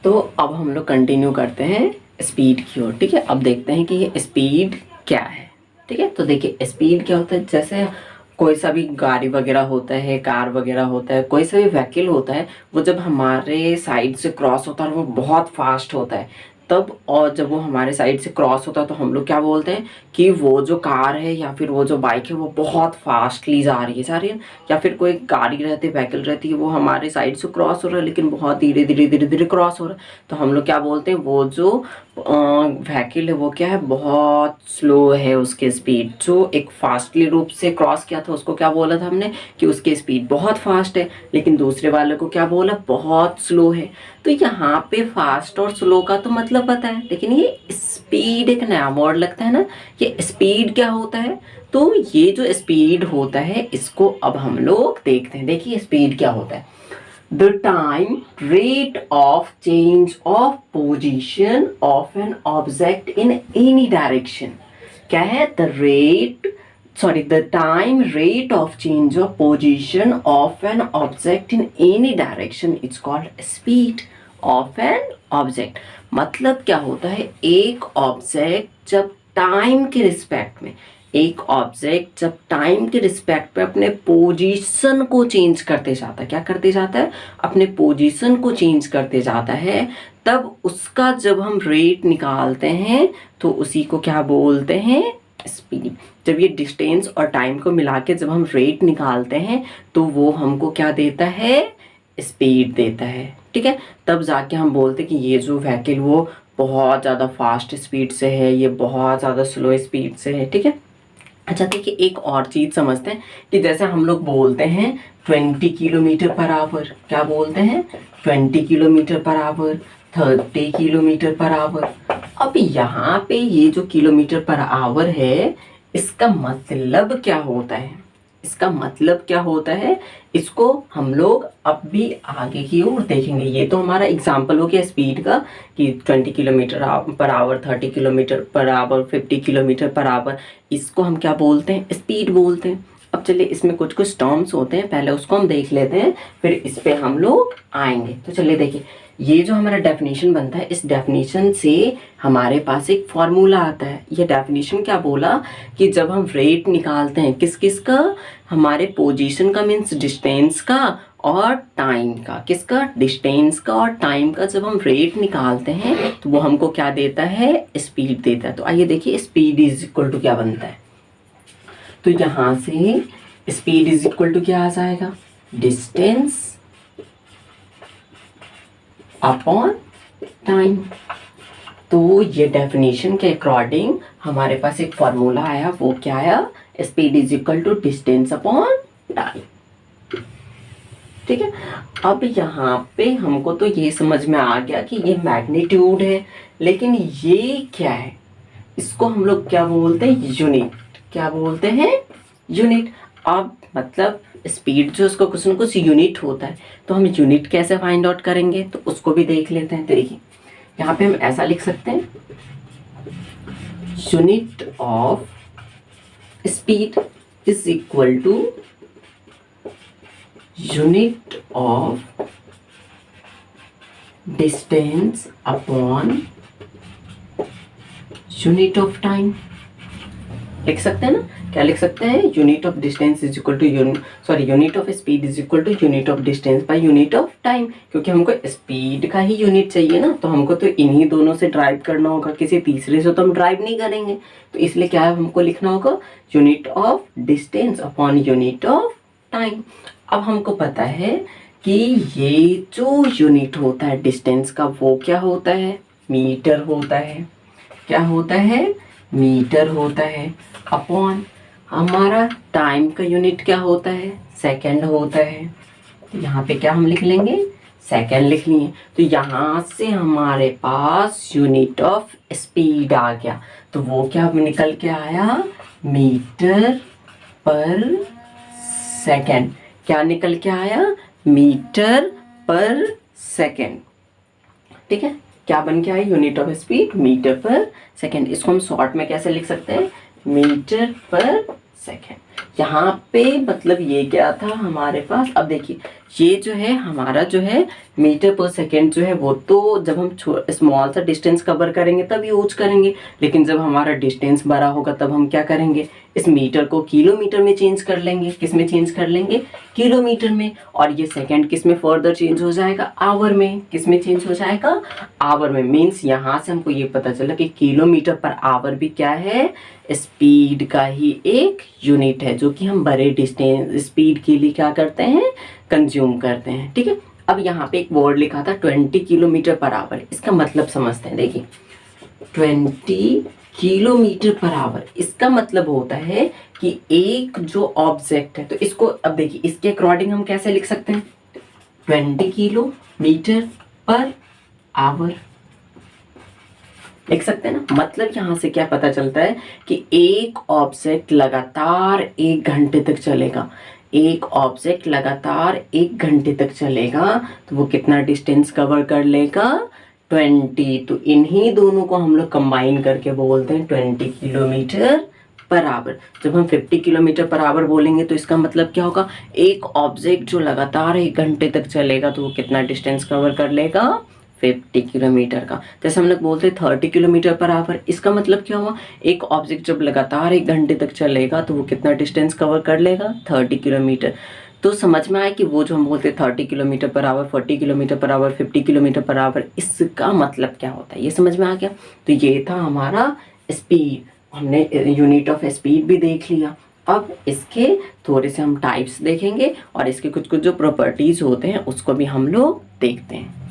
तो अब हम लोग कंटिन्यू करते हैं स्पीड की ओर। ठीक है, अब देखते हैं कि ये स्पीड क्या है। ठीक है, तो देखिए स्पीड क्या होता है, जैसे कोई सा भी गाड़ी वगैरह होता है, कार वगैरह होता है, कोई सा भी व्हीकल होता है, वो जब हमारे साइड से क्रॉस होता है वो बहुत फास्ट होता है तब, और जब वो हमारे साइड से क्रॉस होता है तो हम लोग क्या बोलते हैं कि वो जो कार है या फिर वो जो बाइक है वो बहुत फास्टली जा रही है। या फिर कोई गाड़ी रहती है, व्हीकल रहती है, वो हमारे साइड से क्रॉस हो रहा है लेकिन बहुत धीरे धीरे धीरे धीरे क्रॉस हो रहा है, तो हम लोग क्या बोलते हैं, वो जो व्हीकल है वो क्या है, बहुत स्लो है उसकी स्पीड। जो एक फास्टली रूप से क्रॉस किया था उसको क्या बोला था हमने कि उसकी स्पीड बहुत फास्ट है, लेकिन दूसरे वाले को क्या बोला, बहुत स्लो है। तो यहाँ पे फास्ट और स्लो का तो मतलब पता है, लेकिन ये स्पीड एक नया वर्ड लगता है ना। ये स्पीड क्या होता है, तो ये जो स्पीड होता है इसको अब हम लोग देखते हैं। देखिए स्पीड क्या होता है, the time rate of change of position of an object in any direction. क्या है, the time rate of change of position of an object in any direction is called speed of an object. मतलब क्या होता है, एक object जब time के respect में, एक ऑब्जेक्ट जब टाइम के रिस्पेक्ट पे अपने पोजीशन को चेंज करते जाता है, क्या करते जाता है, अपने पोजीशन को चेंज करते जाता है, तब उसका जब हम रेट निकालते हैं तो उसी को क्या बोलते हैं, स्पीड। जब ये डिस्टेंस और टाइम को मिला के जब हम रेट निकालते हैं तो वो हमको क्या देता है, स्पीड देता है। ठीक है, तब जाके हम बोलते हैं कि ये जो व्हीकल वो बहुत ज़्यादा फास्ट स्पीड से है, ये बहुत ज़्यादा स्लो स्पीड से है। ठीक है, अच्छा देखिए एक और चीज़ समझते हैं कि जैसे हम लोग बोलते हैं 20 किलोमीटर पर आवर, क्या बोलते हैं, 20 kilometre per hour, 30 kilometre per hour. अब यहाँ पे ये जो किलोमीटर पर आवर है इसका मतलब क्या होता है, इसका मतलब क्या होता है, इसको हम लोग अब भी आगे की ओर देखेंगे। ये तो हमारा एग्जाम्पल हो गया स्पीड का कि 20 kilometre per hour, 30 kilometre per hour, 50 kilometre per hour, इसको हम क्या बोलते हैं, स्पीड बोलते हैं। अब चलिए इसमें कुछ कुछ टर्म्स होते हैं, पहले उसको हम देख लेते हैं फिर इस पे हम लोग आएंगे। तो चलिए देखिए, ये जो हमारा डेफिनेशन बनता है, इस डेफिनेशन से हमारे पास एक फॉर्मूला आता है। ये डेफिनेशन क्या बोला कि जब हम रेट निकालते हैं किस किस का, हमारे पोजीशन का मीन्स डिस्टेंस का, और टाइम का, किसका, डिस्टेंस का और टाइम का, जब हम रेट निकालते हैं तो वो हमको क्या देता है, स्पीड देता है। तो आइए देखिए स्पीड इज इक्वल टू क्या बनता है, तो यहाँ से स्पीड इज इक्वल टू क्या आ जाएगा, डिस्टेंस अपॉन टाइम। तो ये डेफिनेशन के अकॉर्डिंग हमारे पास एक फॉर्मूला आया, वो क्या आया, speed is equal to distance upon time. ठीक है, अब यहाँ पे हमको तो ये समझ में आ गया कि ये मैग्नीट्यूड है, लेकिन ये क्या है, इसको हम लोग क्या बोलते हैं, यूनिट। क्या बोलते हैं, यूनिट। अब मतलब स्पीड जो उसको कुछ न कुछ यूनिट होता है, तो हम यूनिट कैसे फाइंड आउट करेंगे तो उसको भी देख लेते हैं। तो देखिए यहाँ पे हम ऐसा लिख सकते हैं, unit of speed is equal to unit of distance upon unit of time. लिख सकते हैं ना, क्या लिख सकते हैं, unit of distance is equal to unit of speed is equal to unit of distance by unit of time. क्योंकि हमको स्पीड का ही यूनिट चाहिए ना, तो हमको तो इन्हीं दोनों से ड्राइव करना होगा, किसी तीसरे से तो हम ड्राइव नहीं करेंगे। तो इसलिए क्या है, हमको लिखना होगा unit of distance upon unit of time. अब हमको पता है कि ये जो यूनिट होता है डिस्टेंस का वो क्या होता है, मीटर होता है। क्या होता है, मीटर होता है। अपॉन हमारा टाइम का यूनिट क्या होता है, सेकंड होता है। तो यहाँ पे क्या हम लिख लेंगे, सेकंड लिख लिए। तो यहाँ से हमारे पास यूनिट ऑफ स्पीड आ गया, तो वो क्या निकल के आया, मीटर पर सेकंड। क्या निकल के आया, मीटर पर सेकंड। ठीक है, क्या बन के आया, यूनिट ऑफ स्पीड मीटर पर सेकंड। इसको हम शॉर्ट में कैसे लिख सकते हैं, मीटर पर सेकंड। यहाँ पे मतलब ये क्या था हमारे पास, अब देखिए ये जो है हमारा जो है मीटर पर सेकेंड जो है वो तो जब हम स्मॉल सा डिस्टेंस कवर करेंगे तब यूज करेंगे, लेकिन जब हमारा डिस्टेंस बड़ा होगा तब हम क्या करेंगे, इस मीटर को किलोमीटर में चेंज कर लेंगे। किस में चेंज कर लेंगे, किलोमीटर में। और ये सेकेंड किस में फर्दर चेंज हो जाएगा, आवर में। किस में चेंज हो जाएगा, आवर में। मीन्स यहाँ से हमको ये पता चला कि किलोमीटर पर आवर भी क्या है, स्पीड का ही एक यूनिट है, जो कि हम बड़े डिस्टेंस स्पीड के लिए क्या करते हैं, कंज्यूम करते हैं। ठीक है, अब यहाँ पे एक वर्ड लिखा था 20 किलोमीटर पर आवर, इसका मतलब समझते हैं। देखिए 20 किलोमीटर पर आवर, इसका मतलब होता है कि एक जो ऑब्जेक्ट है, तो इसको अब देखिए इसके अकॉर्डिंग हम कैसे लिख सकते हैं, 20 किलोमीटर पर आवर लिख सकते हैं ना। मतलब यहाँ से क्या पता चलता है कि एक ऑब्जेक्ट लगातार 1 घंटे तक चलेगा, एक ऑब्जेक्ट लगातार 1 घंटे तक चलेगा तो वो कितना डिस्टेंस कवर कर लेगा, 20। तो इन्हीं दोनों को हम लोग कंबाइन करके बोलते हैं 20 किलोमीटर पर आवर। जब हम 50 किलोमीटर पर आवर बोलेंगे तो इसका मतलब क्या होगा, एक ऑब्जेक्ट जो लगातार 1 घंटे तक चलेगा तो वो कितना डिस्टेंस कवर कर लेगा, 50 किलोमीटर का। जैसे हम लोग बोलते हैं 30 किलोमीटर पर आवर, इसका मतलब क्या हुआ, एक ऑब्जेक्ट जब लगातार 1 घंटे तक चलेगा तो वो कितना डिस्टेंस कवर कर लेगा, 30 किलोमीटर। तो समझ में आया कि वो जो हम बोलते हैं 30 kilometre per hour, 40 kilometre per hour, 50 kilometre per hour, इसका मतलब क्या होता है, ये समझ में आ गया। तो ये था हमारा स्पीड, हमने यूनिट ऑफ स्पीड भी देख लिया। अब इसके थोड़े से हम टाइप्स देखेंगे और इसके कुछ कुछ जो प्रॉपर्टीज़ होते हैं उसको भी हम लोग देखते हैं।